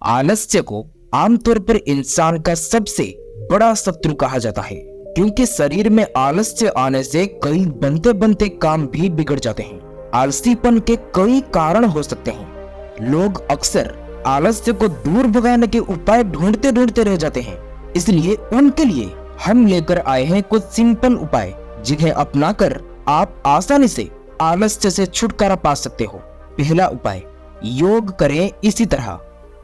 आलस्य को आमतौर पर इंसान का सबसे बड़ा शत्रु कहा जाता है, क्योंकि शरीर में आलस्य आने से कई बनते बनते काम भी बिगड़ जाते हैं। आलसीपन के कई कारण हो सकते हैं। लोग अक्सर आलस्य को दूर भगाने के उपाय ढूंढते ढूंढते रह जाते हैं, इसलिए उनके लिए हम लेकर आए हैं कुछ सिंपल उपाय, जिन्हें अपनाकर आप आसानी से आलस्य से छुटकारा पा सकते हो। पहला उपाय, योग करें इसी तरह।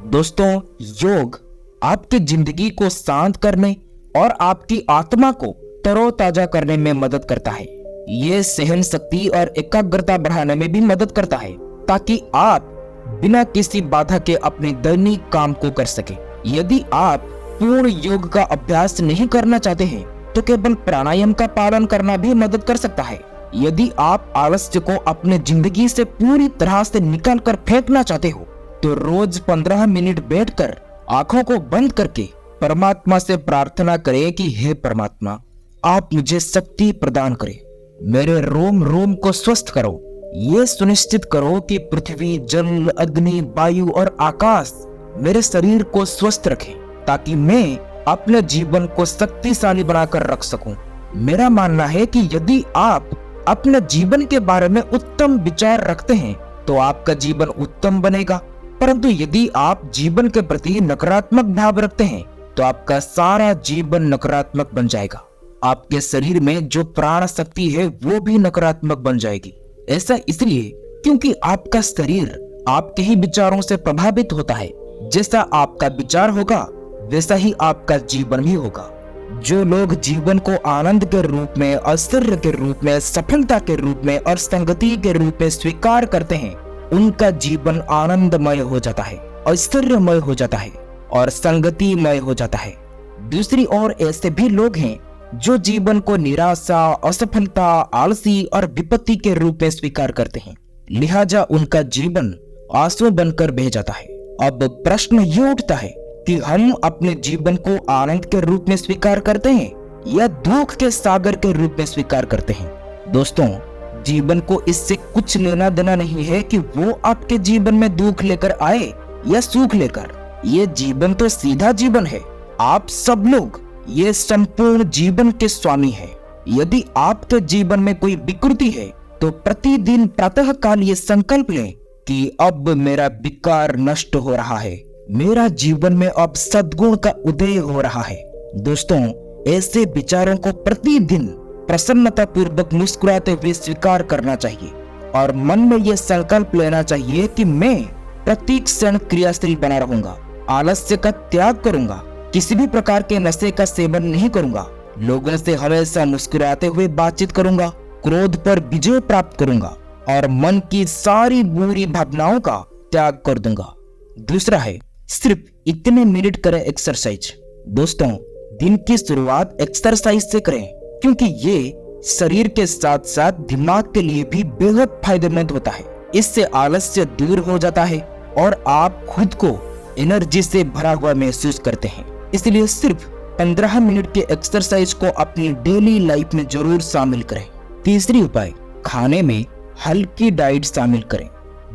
दोस्तों, योग आपकी जिंदगी को शांत करने और आपकी आत्मा को तरोताजा करने में मदद करता है। ये सहन शक्ति और एकाग्रता बढ़ाने में भी मदद करता है, ताकि आप बिना किसी बाधा के अपने दैनिक काम को कर सके। यदि आप पूर्ण योग का अभ्यास नहीं करना चाहते हैं, तो केवल प्राणायाम का पालन करना भी मदद कर सकता है। यदि आप आलस्य को अपने जिंदगी से पूरी तरह से निकाल कर फेंकना चाहते हो, तो रोज 15 मिनट बैठकर आंखों को बंद करके परमात्मा से प्रार्थना करें कि हे परमात्मा, आप मुझे शक्ति प्रदान करें, मेरे रोम रोम को स्वस्थ करो। ये सुनिश्चित करो कि पृथ्वी, जल, अग्नि, वायु और आकाश मेरे शरीर को स्वस्थ रखें, ताकि मैं अपने जीवन को शक्तिशाली बनाकर रख सकूं। मेरा मानना है कि यदि आप अपने जीवन के बारे में उत्तम विचार रखते हैं, तो आपका जीवन उत्तम बनेगा। परंतु यदि आप जीवन के प्रति नकारात्मक भाव रखते हैं, तो आपका सारा जीवन नकारात्मक बन जाएगा। आपके शरीर में जो प्राण शक्ति है वो भी नकारात्मक बन जाएगी। ऐसा इसलिए क्योंकि आपका शरीर आपके ही विचारों से प्रभावित होता है। जैसा आपका विचार होगा, वैसा ही आपका जीवन भी होगा। जो लोग जीवन को आनंद के रूप में, ऐश्वर्य के रूप में, सफलता के रूप में और संगति के रूप में स्वीकार करते हैं, उनका जीवन आनंदमय हो जाता है, ऐश्वर्यमय हो जाता है और संगतिमय हो जाता है। दूसरी ओर ऐसे भी लोग हैं जो जीवन को निराशा, असफलता, आलसी और विपत्ति के रूप में स्वीकार करते हैं, लिहाजा उनका जीवन आंसू बनकर बह जाता है। अब प्रश्न ये उठता है कि हम अपने जीवन को आनंद के रूप में स्वीकार करते हैं या दुख के सागर के रूप में स्वीकार करते हैं। दोस्तों, जीवन को इससे कुछ लेना देना नहीं है कि वो आपके जीवन में दुख लेकर आए या सुख लेकर। ये जीवन तो सीधा जीवन है। आप सब लोग ये संपूर्ण जीवन के स्वामी हैं। यदि आपके जीवन में कोई विकृति है, तो प्रतिदिन प्रातः काल ये संकल्प लें कि अब मेरा विकार नष्ट हो रहा है, मेरा जीवन में अब सद्गुण का उदय हो रहा है। दोस्तों, ऐसे विचारों को प्रतिदिन प्रसन्नता पूर्वक मुस्कुराते हुए स्वीकार करना चाहिए और मन में यह संकल्प लेना चाहिए कि मैं प्रत्येक क्षण क्रियाशील बना रहूंगा, आलस्य का त्याग करूंगा, किसी भी प्रकार के नशे का सेवन नहीं करूंगा, लोगों से हमेशा मुस्कुराते हुए बातचीत करूंगा, क्रोध पर विजय प्राप्त करूंगा और मन की सारी बुरी भावनाओं का त्याग कर दूंगा। दूसरा है, सिर्फ इतने मिनट करें एक्सरसाइज। दोस्तों, दिन की शुरुआत एक्सरसाइज से करें, क्योंकि ये शरीर के साथ साथ दिमाग के लिए भी बेहद फायदेमंद होता है। इससे आलस्य दूर हो जाता है और आप खुद को एनर्जी से भरा हुआ महसूस करते हैं। इसलिए सिर्फ 15 मिनट के एक्सरसाइज को अपनी डेली लाइफ में जरूर शामिल करें। तीसरी उपाय, खाने में हल्की डाइट शामिल करें।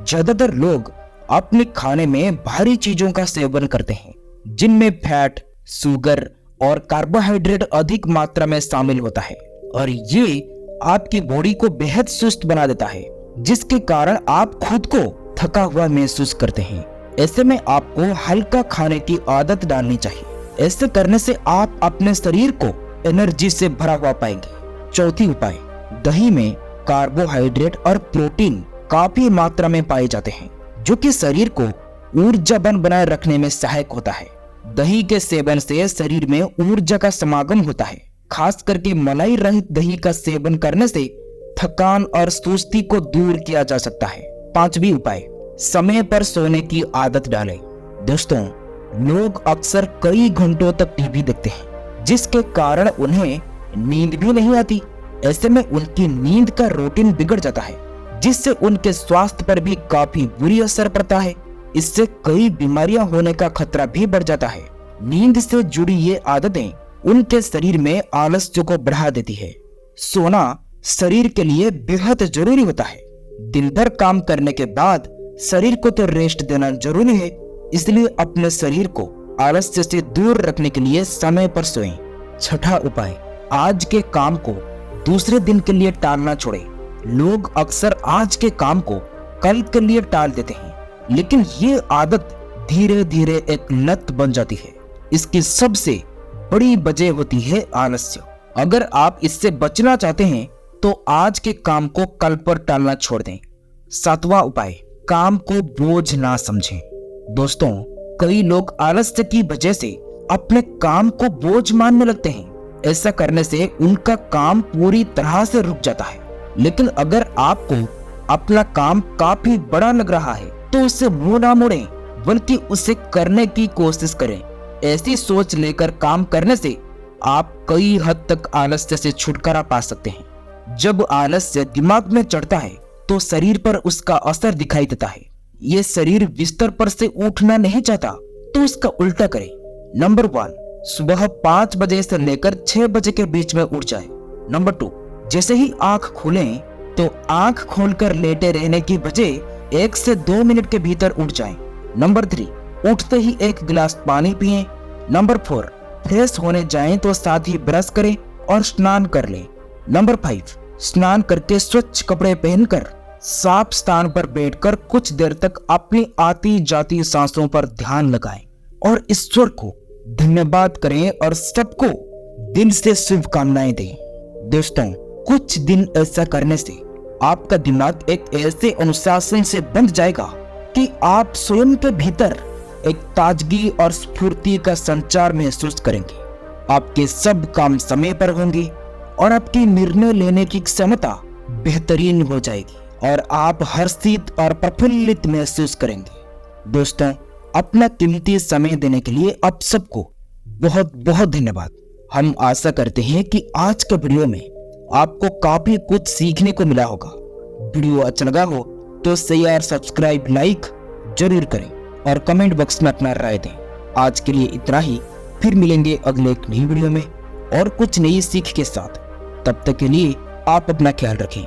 ज्यादातर लोग अपने खाने में भारी चीजों का सेवन करते हैं, जिनमें फैट, शुगर और कार्बोहाइड्रेट अधिक मात्रा में शामिल होता है और ये आपकी बॉडी को बेहद सुस्त बना देता है, जिसके कारण आप खुद को थका हुआ महसूस करते हैं। ऐसे में आपको हल्का खाने की आदत डालनी चाहिए। ऐसे करने से आप अपने शरीर को एनर्जी से भरा हुआ पाएंगे। चौथी उपाय, दही में कार्बोहाइड्रेट और प्रोटीन काफी मात्रा में पाए जाते हैं, जो कि शरीर को ऊर्जावान बनाए रखने में सहायक होता है। दही के सेवन से शरीर में ऊर्जा का समागम होता है। खास करके मलाई रहित दही का सेवन करने से थकान और सुस्ती को दूर किया जा सकता है। पांचवी उपाय, समय पर सोने की आदत डालें। दोस्तों, लोग अक्सर कई घंटों तक टीवी देखते हैं, जिसके कारण उन्हें नींद भी नहीं आती। ऐसे में उनकी नींद का रूटीन बिगड़ जाता है, जिससे उनके स्वास्थ्य पर भी काफी बुरी असर पड़ता है। इससे कई बीमारियां होने का खतरा भी बढ़ जाता है। नींद से जुड़ी ये आदतें उनके शरीर में आलस्य को बढ़ा देती है। सोना शरीर के लिए बेहद जरूरी होता है। दिन भर काम करने के बाद शरीर को तो रेस्ट देना जरूरी है, इसलिए अपने शरीर को आलस्य से दूर रखने के लिए समय पर सोएं। छठा उपाय, आज के काम को दूसरे दिन के लिए टालना छोड़ें। लोग अक्सर आज के काम को कल के लिए टाल देते हैं, लेकिन ये आदत धीरे धीरे एक लत बन जाती है। इसकी सबसे बड़ी वजह होती है आलस्य। अगर आप इससे बचना चाहते हैं तो आज के काम को कल पर टालना छोड़ दें। सातवां उपाय, काम को बोझ ना समझें। दोस्तों, कई लोग आलस्य की वजह से अपने काम को बोझ मानने लगते हैं। ऐसा करने से उनका काम पूरी तरह से रुक जाता है। लेकिन अगर आपको अपना काम काफी बड़ा लग रहा है तो उससे मुंह ना मोड़ें, बल्कि उसे करने की कोशिश करें। ऐसी सोच लेकर काम करने से आप कई हद तक आलस्य से छुटकारा पा सकते हैं। जब आलस्य दिमाग में चढ़ता है तो शरीर पर उसका असर दिखाई देता है। ये शरीर बिस्तर पर से उठना नहीं चाहता तो उसका उल्टा करें। नंबर 1, सुबह 5 बजे से लेकर 6 बजे के बीच में उठ जाए। नंबर 2, जैसे ही आंख खोलें तो आंख खोलकर लेटे रहने की बजाय 1 से 2 मिनट के भीतर उठ जाएं। नंबर 3, उठते ही 1 गिलास पानी पिएं। नंबर 4, फ्रेश होने जाएं तो साथ ही ब्रश करें और स्नान कर लें। नंबर 5, स्नान करके स्वच्छ कपड़े पहनकर साफ स्थान पर बैठकर कुछ देर तक अपनी आती जाती सांसों पर ध्यान लगाएं और ईश्वर को धन्यवाद करें और सबको दिल से शुभकामनाएं दें। दोस्तों, कुछ दिन ऐसा करने से आपका दिमाग एक ऐसे अनुशासन से बंध जाएगा कि आप स्वयं के भीतर एक ताजगी और स्फूर्ति का संचार महसूस करेंगे। आपके सब काम समय पर होंगे और आपकी निर्णय लेने की क्षमता बेहतरीन हो जाएगी और आप हर्षित और प्रफुल्लित महसूस करेंगे। दोस्तों, अपना कीमती समय देने के लिए आप सबको बहुत बहुत धन्यवाद। हम आशा करते हैं कि आज के वीडियो में आपको काफी कुछ सीखने को मिला होगा। वीडियो अच्छा लगा हो तो शेयर, सब्सक्राइब, लाइक जरूर करें और कमेंट बॉक्स में अपना राय दें। आज के लिए इतना ही, फिर मिलेंगे अगले एक नई वीडियो में और कुछ नई सीख के साथ। तब तक के लिए आप अपना ख्याल रखें।